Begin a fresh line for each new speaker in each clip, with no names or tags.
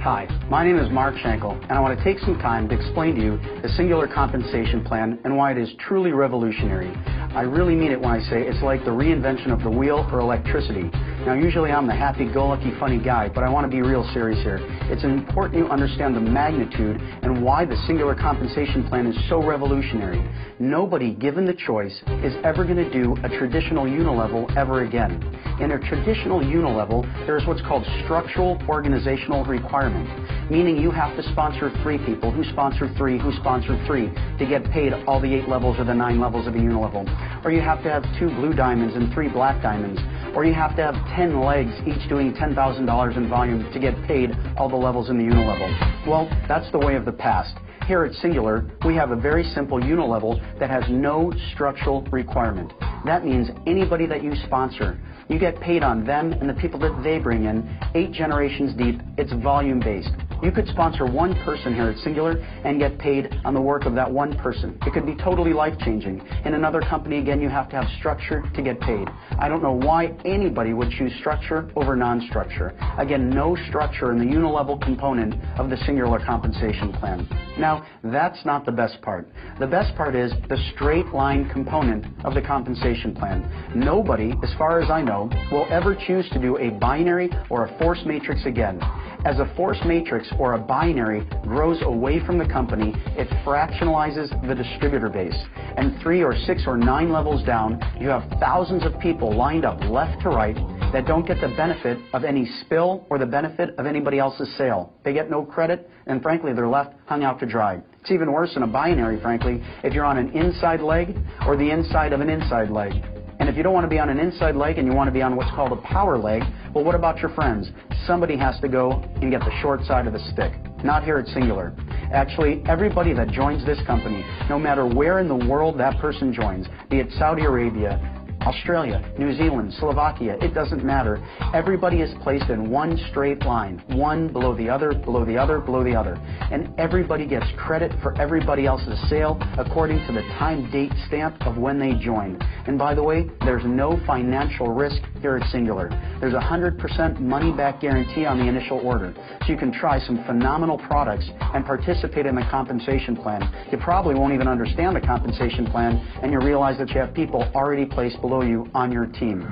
Hi, my name is Marc Schenkel, and I want to take some time to explain to you the Xyngular compensation plan and why it is truly revolutionary. I really mean it when I say it's like the reinvention of the wheel or electricity. Now, usually I'm the happy-go-lucky funny guy, but I want to be real serious here. It's important you understand the magnitude and why the Xyngular compensation plan is so revolutionary. Nobody, given the choice, is ever going to do a traditional unilevel ever again. In a traditional unilevel, there's what's called structural organizational requirement, meaning you have to sponsor 3 people, who sponsor 3, who sponsor 3, to get paid all the 8 levels or the 9 levels of a unilevel. Or you have to have 2 blue diamonds and 3 black diamonds. Or you have to have 10 legs, each doing $10,000 in volume to get paid all the levels in the unilevel. Well, that's the way of the past. Here at Xyngular, we have a very simple unilevel that has no structural requirement. That means anybody that you sponsor, you get paid on them and the people that they bring in, 8 generations deep. It's volume-based. You could sponsor 1 person here at Xyngular and get paid on the work of that 1 person. It could be totally life-changing. In another company, again, you have to have structure to get paid. I don't know why anybody would choose structure over non-structure. Again, no structure in the unilevel component of the Xyngular compensation plan. Now, that's not the best part. The best part is the straight line component of the compensation plan. Nobody, as far as I know, will ever choose to do a binary or a force matrix again. As a force matrix or a binary grows away from the company, it fractionalizes the distributor base. And 3 or 6 or 9 levels down, you have thousands of people lined up left to right that don't get the benefit of any spill or the benefit of anybody else's sale. They get no credit, and frankly, they're left hung out to dry. It's even worse in a binary, frankly, if you're on an inside leg or the inside of an inside leg. And if you don't want to be on an inside leg and you want to be on what's called a power leg, well, what about your friends? Somebody has to go and get the short side of the stick. Not here at Xyngular. Actually, everybody that joins this company, no matter where in the world that person joins, be it Saudi Arabia, Australia, New Zealand, Slovakia, it doesn't matter. Everybody is placed in one straight line, one below the other, below the other, below the other. And everybody gets credit for everybody else's sale according to the time date stamp of when they joined. And by the way, there's no financial risk here at Xyngular. There's a 100% money back guarantee on the initial order. So you can try some phenomenal products and participate in the compensation plan. You probably won't even understand the compensation plan and you realize that you have people already placed below you on your team.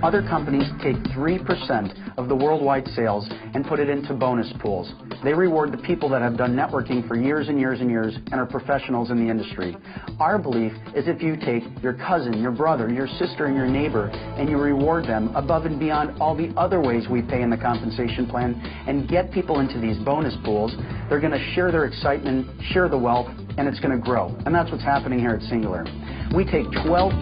Other companies take 3% of the worldwide sales and put it into bonus pools. They reward the people that have done networking for years and years and years and are professionals in the industry. Our belief is if you take your cousin, your brother, your sister, and your neighbor, and you reward them above and beyond all the other ways we pay in the compensation plan and get people into these bonus pools, they're going to share their excitement, share the wealth, and it's going to grow. And that's what's happening here at Xyngular. We take 12%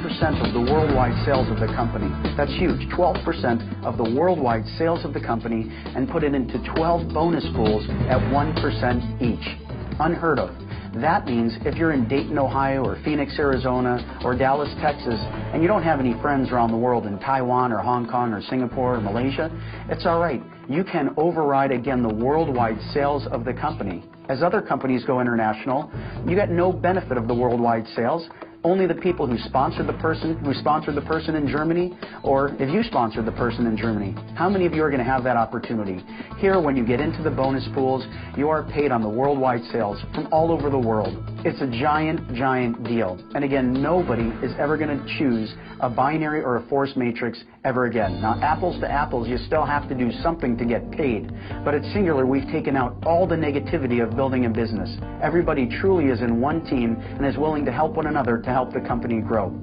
of the worldwide sales of the company. That's huge. 12% of the worldwide sales of the company and put it into 12 bonus pools at 1% each. Unheard of. That means if you're in Dayton, Ohio, or Phoenix, Arizona, or Dallas, Texas, and you don't have any friends around the world in Taiwan or Hong Kong or Singapore or Malaysia, it's all right. You can override, again, the worldwide sales of the company. As other companies go international, you get no benefit of the worldwide sales. Only the people who sponsored the person in Germany, or if you sponsored the person in Germany. How many of you are going to have that opportunity? Here, when you get into the bonus pools, you are paid on the worldwide sales from all over the world. It's a giant, giant deal. And again, nobody is ever going to choose a binary or a force matrix ever again. Now, apples to apples, you still have to do something to get paid. But at Xyngular, we've taken out all the negativity of building a business. Everybody truly is in one team and is willing to help one another to help the company grow.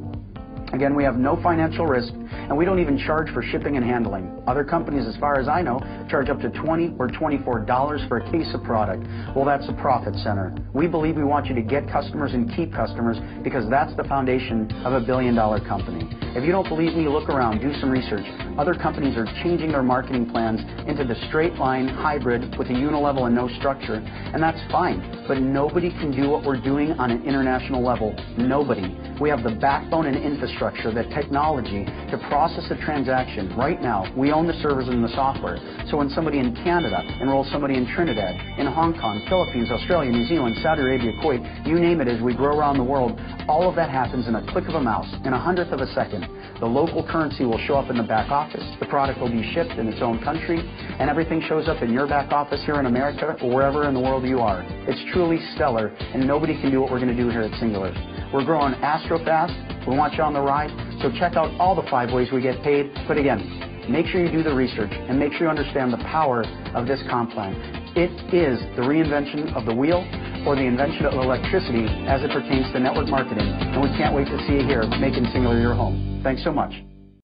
Again, we have no financial risk, and we don't even charge for shipping and handling. Other companies, as far as I know, charge up to $20 or $24 for a case of product. Well, that's a profit center. We believe we want you to get customers and keep customers because that's the foundation of a billion-dollar company. If you don't believe me, look around, do some research. Other companies are changing their marketing plans into the straight line hybrid with a unilevel and no structure, and that's fine. But nobody can do what we're doing on an international level. Nobody. We have the backbone and infrastructure infrastructure, the technology to process a transaction. Right now, we own the servers and the software. So when somebody in Canada enrolls somebody in Trinidad, in Hong Kong, Philippines, Australia, New Zealand, Saudi Arabia, Kuwait, you name it, as we grow around the world, all of that happens in a click of a mouse, in 100th of a second. The local currency will show up in the back office, the product will be shipped in its own country, and everything shows up in your back office here in America or wherever in the world you are. It's truly stellar, and nobody can do what we're going to do here at Xyngular. We're growing astro-fast. We want you on the ride, so check out all the 5 ways we get paid. But again, make sure you do the research and make sure you understand the power of this comp plan. It is the reinvention of the wheel or the invention of electricity as it pertains to network marketing, and we can't wait to see you here making Xyngular your home. Thanks so much.